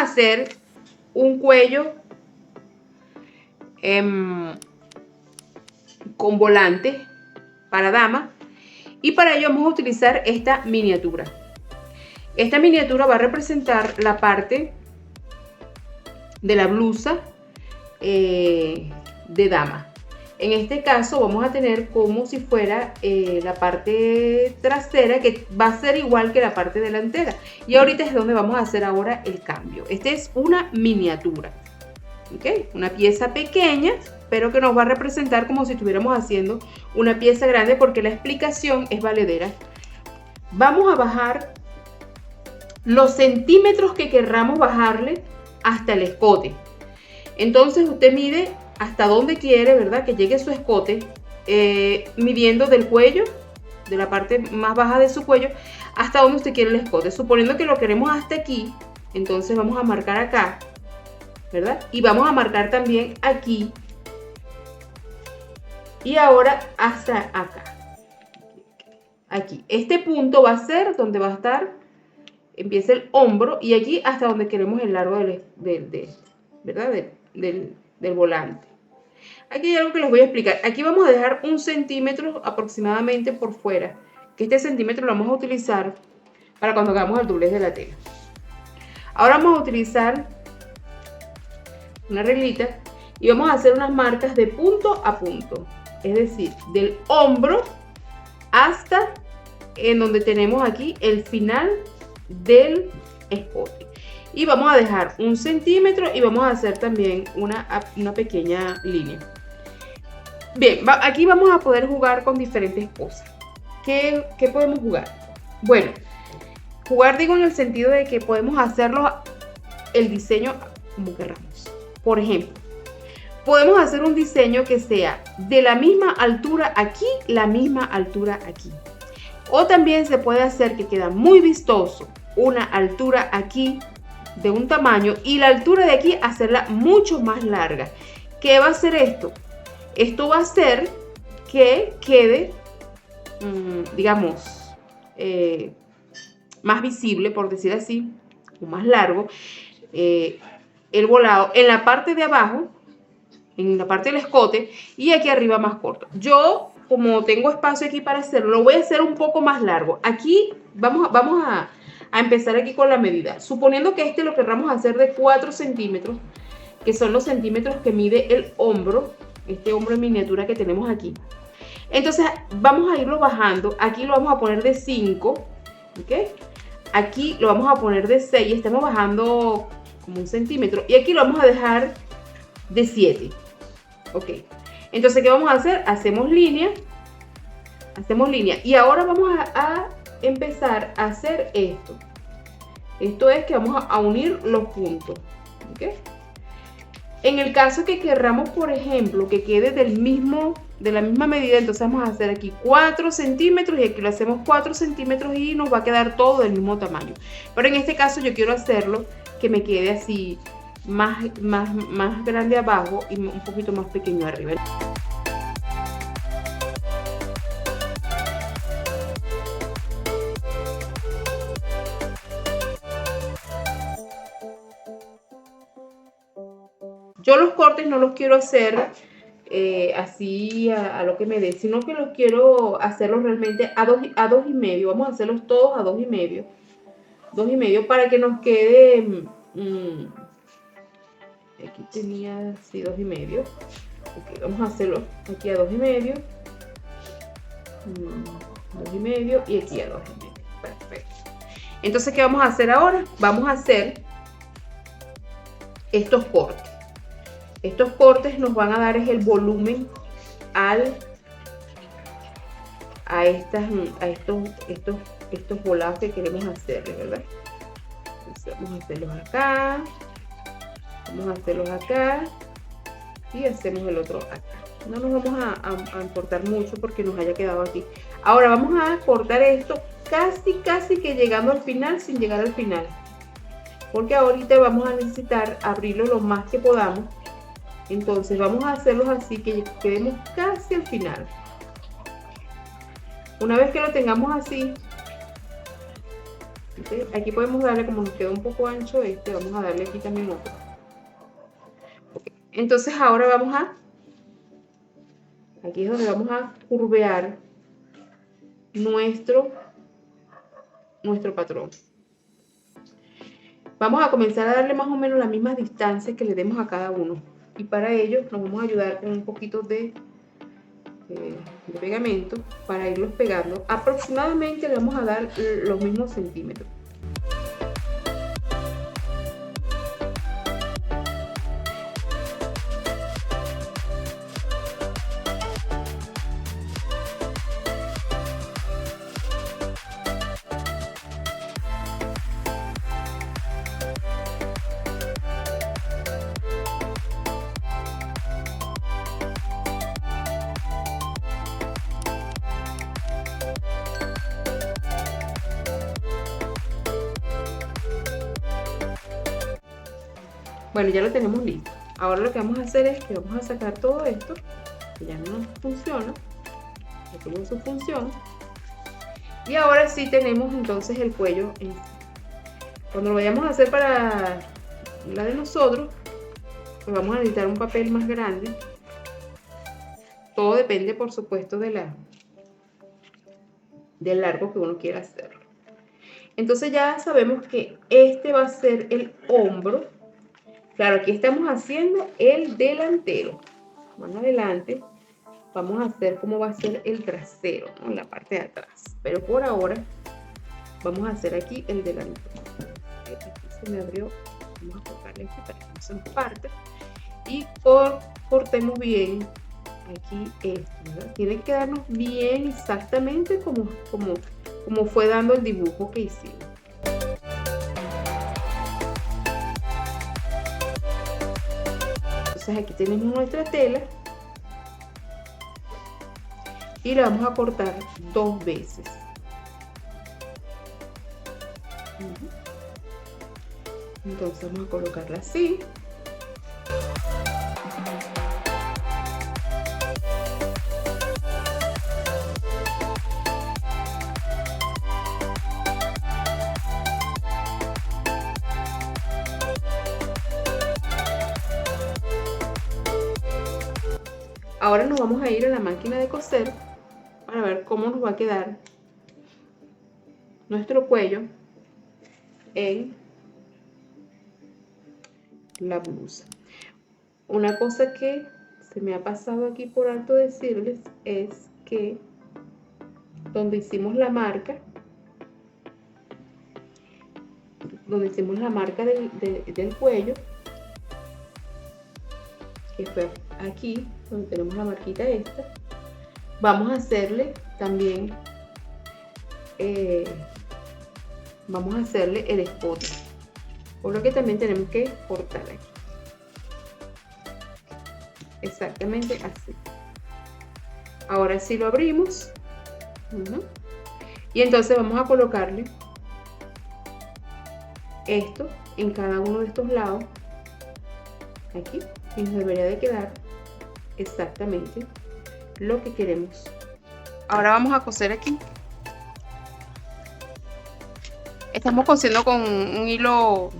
a hacer un cuello con volante para dama, y para ello vamos a utilizar esta miniatura. Esta miniatura va a representar la parte de la blusa de dama. En este caso vamos a tener como si fuera la parte trasera, que va a ser igual que la parte delantera. Y ahorita es donde vamos a hacer ahora el cambio. Esta es una miniatura, ¿ok? Una pieza pequeña, pero que nos va a representar como si estuviéramos haciendo una pieza grande, porque la explicación es valedera. Vamos a bajar los centímetros que querramos bajarle hasta el escote. Entonces usted mide hasta donde quiere, ¿verdad?, que llegue su escote, midiendo del cuello, de la parte más baja de su cuello, hasta donde usted quiere el escote. Suponiendo que lo queremos hasta aquí, entonces vamos a marcar acá, ¿verdad? Y vamos a marcar también aquí. Y ahora hasta acá. Aquí. Este punto va a ser donde va a estar, empieza el hombro, y aquí hasta donde queremos el largo ¿verdad?, del volante. Aquí hay algo que les voy a explicar. Aquí vamos a dejar 1 centímetro aproximadamente por fuera, que este centímetro lo vamos a utilizar para cuando hagamos el doblez de la tela. Ahora vamos a utilizar una reglita y vamos a hacer unas marcas de punto a punto, es decir, del hombro hasta en donde tenemos aquí el final del escote. Y vamos a dejar 1 centímetro y vamos a hacer también una pequeña línea. Bien, aquí vamos a poder jugar con diferentes cosas. ¿Qué podemos jugar? Bueno, jugar digo en el sentido de que podemos hacerlo el diseño como queramos. Por ejemplo, podemos hacer un diseño que sea de la misma altura aquí, la misma altura aquí. O también se puede hacer, que queda muy vistoso, una altura aquí de un tamaño y la altura de aquí hacerla mucho más larga. ¿Qué va a hacer esto? Esto va a hacer que quede, digamos, más visible, por decir así, o más largo, el volado en la parte de abajo, en la parte del escote, y aquí arriba más corto. Yo, como tengo espacio aquí para hacerlo, lo voy a hacer un poco más largo. Aquí vamos a empezar aquí con la medida. Suponiendo que lo querramos hacer de 4 centímetros, que son los centímetros que mide el hombro, este hombro en miniatura que tenemos aquí. Entonces vamos a irlo bajando. Aquí lo vamos a poner de 5, ¿ok? Aquí lo vamos a poner de 6, estamos bajando como 1 centímetro. Y aquí lo vamos a dejar de 7, ¿ok? Entonces, ¿qué vamos a hacer? Hacemos línea. Y ahora vamos a empezar a hacer esto. Esto es que vamos a unir los puntos, ¿ok? En el caso que querramos, por ejemplo, que quede de la misma medida, entonces vamos a hacer aquí 4 centímetros y aquí lo hacemos 4 centímetros y nos va a quedar todo del mismo tamaño. Pero en este caso yo quiero hacerlo que me quede así más grande abajo y un poquito más pequeño arriba. Yo los cortes no los quiero hacer así a lo que me dé, sino que los quiero hacerlos realmente a 2,5. Vamos a hacerlos todos a 2,5. 2,5 para que nos quede... aquí tenía, sí, 2,5. Ok, vamos a hacerlo aquí a 2,5. 2,5 y aquí a 2,5. Perfecto. Entonces, ¿qué vamos a hacer ahora? Vamos a hacer estos cortes. Estos cortes nos van a dar el volumen a estos volados que queremos hacerle, ¿verdad? Entonces vamos a hacerlos acá, y hacemos el otro acá. No nos vamos a importar mucho porque nos haya quedado aquí. Ahora vamos a cortar esto casi que llegando al final, sin llegar al final, porque ahorita vamos a necesitar abrirlo lo más que podamos. Entonces vamos a hacerlos así que quedemos casi al final. Una vez que lo tengamos así, ¿Okay? Aquí podemos darle, como nos queda un poco ancho este, vamos a darle aquí también otro. Okay. Entonces ahora vamos a, aquí es donde vamos a curvear nuestro patrón. Vamos a comenzar a darle más o menos la misma distancia que le demos a cada uno. Y para ello nos vamos a ayudar con un poquito de pegamento para irlos pegando. Aproximadamente le vamos a dar los mismos centímetros. Bueno, ya lo tenemos listo. Ahora lo que vamos a hacer es que vamos a sacar todo esto, que ya no funciona, que tuvo su función. Y ahora sí tenemos entonces el cuello en sí. Cuando lo vayamos a hacer para la de nosotros, pues vamos a necesitar un papel más grande. Todo depende, por supuesto, del largo que uno quiera hacerlo. Entonces ya sabemos que este va a ser el hombro. Claro, aquí estamos haciendo el delantero. Más adelante vamos a hacer cómo va a ser el trasero, ¿no? La parte de atrás. Pero por ahora vamos a hacer aquí el delantero. Aquí se me abrió. Vamos a cortarle aquí para que no se nos parte. Y cortemos bien aquí esto, ¿verdad? Tiene que quedarnos bien exactamente como fue dando el dibujo que hicimos. Entonces aquí tenemos nuestra tela y la vamos a cortar 2 veces. Entonces vamos a colocarla así. Ahora nos vamos a ir a la máquina de coser para ver cómo nos va a quedar nuestro cuello en la blusa. Una cosa que se me ha pasado aquí por alto decirles es que donde hicimos la marca, del cuello, que fue aquí donde tenemos la marquita esta, vamos a hacerle también vamos a hacerle el escote, por lo que también tenemos que cortar aquí exactamente así. Ahora sí lo abrimos y entonces vamos a colocarle esto en cada uno de estos lados aquí y nos debería de quedar exactamente lo que queremos. Ahora vamos a coser aquí. Estamos cosiendo con un hilo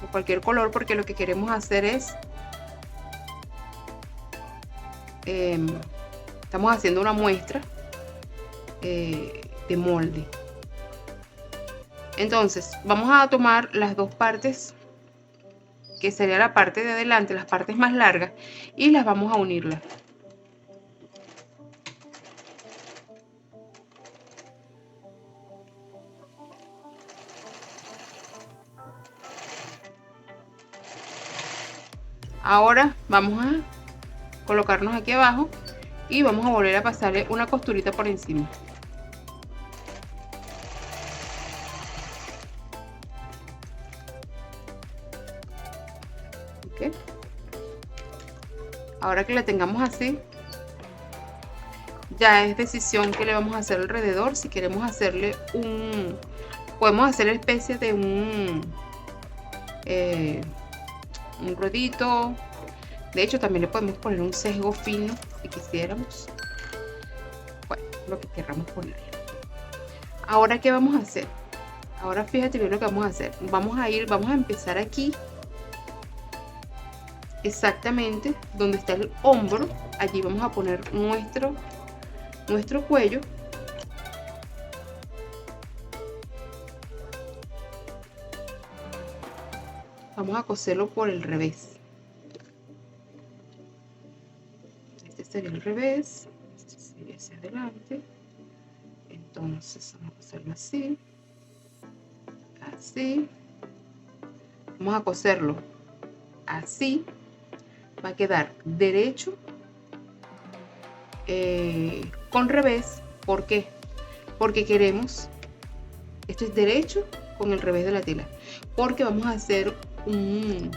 de cualquier color porque lo que queremos hacer es estamos haciendo una muestra de molde. Entonces vamos a tomar las dos partes, que sería la parte de adelante, las partes más largas, y las vamos a unirlas. Ahora vamos a colocarnos aquí abajo y vamos a volver a pasarle una costurita por encima. ¿Okay? Ahora que la tengamos así, ya es decisión que le vamos a hacer alrededor. Si queremos hacerle podemos hacer especie de un ruedito. De hecho también le podemos poner un sesgo fino si quisiéramos. Bueno, lo que queramos poner. Ahora, ¿qué vamos a hacer? Ahora fíjate bien lo que vamos a hacer. Vamos a empezar aquí, exactamente donde está el hombro. Allí vamos a poner nuestro cuello. Vamos a coserlo por el revés. Este sería el revés, este sería hacia adelante. Entonces vamos a hacerlo así, así. Vamos a coserlo así. Va a quedar derecho con revés. ¿Por qué? Porque queremos, esto es derecho con el revés de la tela, porque vamos a hacer un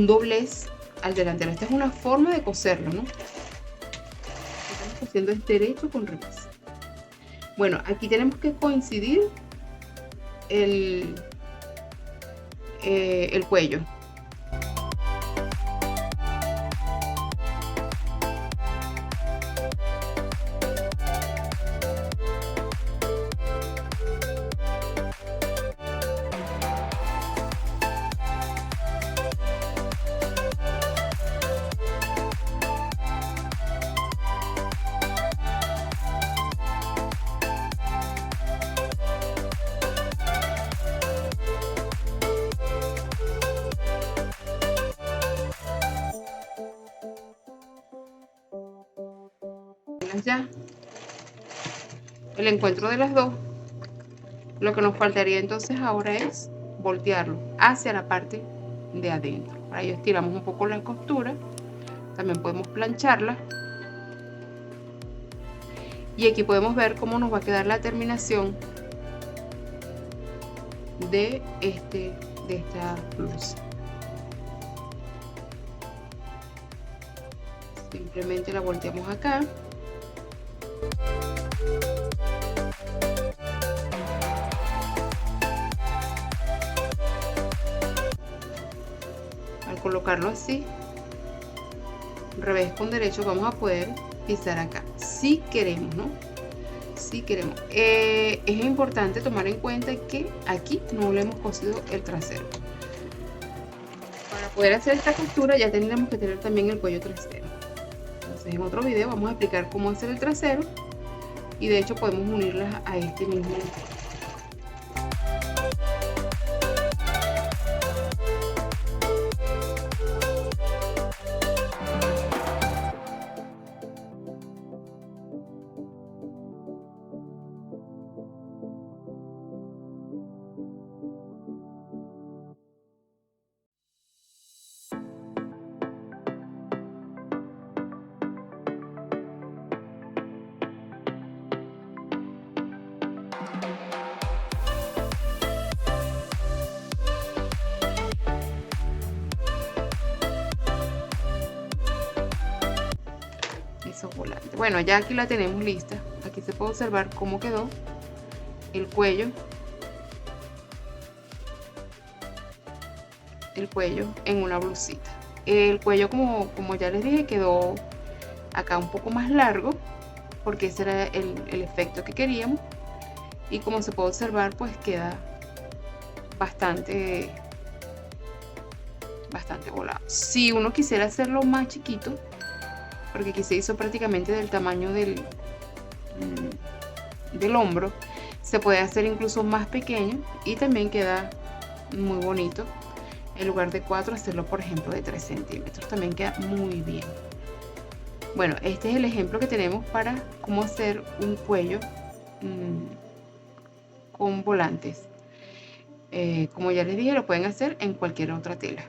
doblez al delantero. Esta es una forma de coserlo, ¿no? Estamos cosiendo es derecho con revés. Bueno, aquí tenemos que coincidir el cuello. Ya el encuentro de las dos. Lo que nos faltaría entonces ahora es voltearlo hacia la parte de adentro. Para ello estiramos un poco la costura, también podemos plancharla, y aquí podemos ver cómo nos va a quedar la terminación de esta blusa. Simplemente la volteamos acá. Al colocarlo así, revés con derecho, vamos a poder pisar acá, si queremos, ¿no? Si queremos. Es importante tomar en cuenta que aquí no le hemos cosido el trasero. Para poder hacer esta costura ya tendremos que tener también el cuello trasero. Entonces en otro video vamos a explicar cómo hacer el trasero, y de hecho podemos unirlas a este mismo. Volante. Bueno, ya aquí la tenemos lista. Aquí se puede observar cómo quedó el cuello en una blusita. El cuello, como ya les dije, quedó acá un poco más largo, porque ese era el efecto que queríamos, y como se puede observar, pues queda bastante volado. Si uno quisiera hacerlo más chiquito, porque aquí se hizo prácticamente del tamaño del hombro, se puede hacer incluso más pequeño y también queda muy bonito. En lugar de 4, hacerlo por ejemplo de 3 centímetros, también queda muy bien. Bueno, este es el ejemplo que tenemos para cómo hacer un cuello con volantes. Como ya les dije, lo pueden hacer en cualquier otra tela.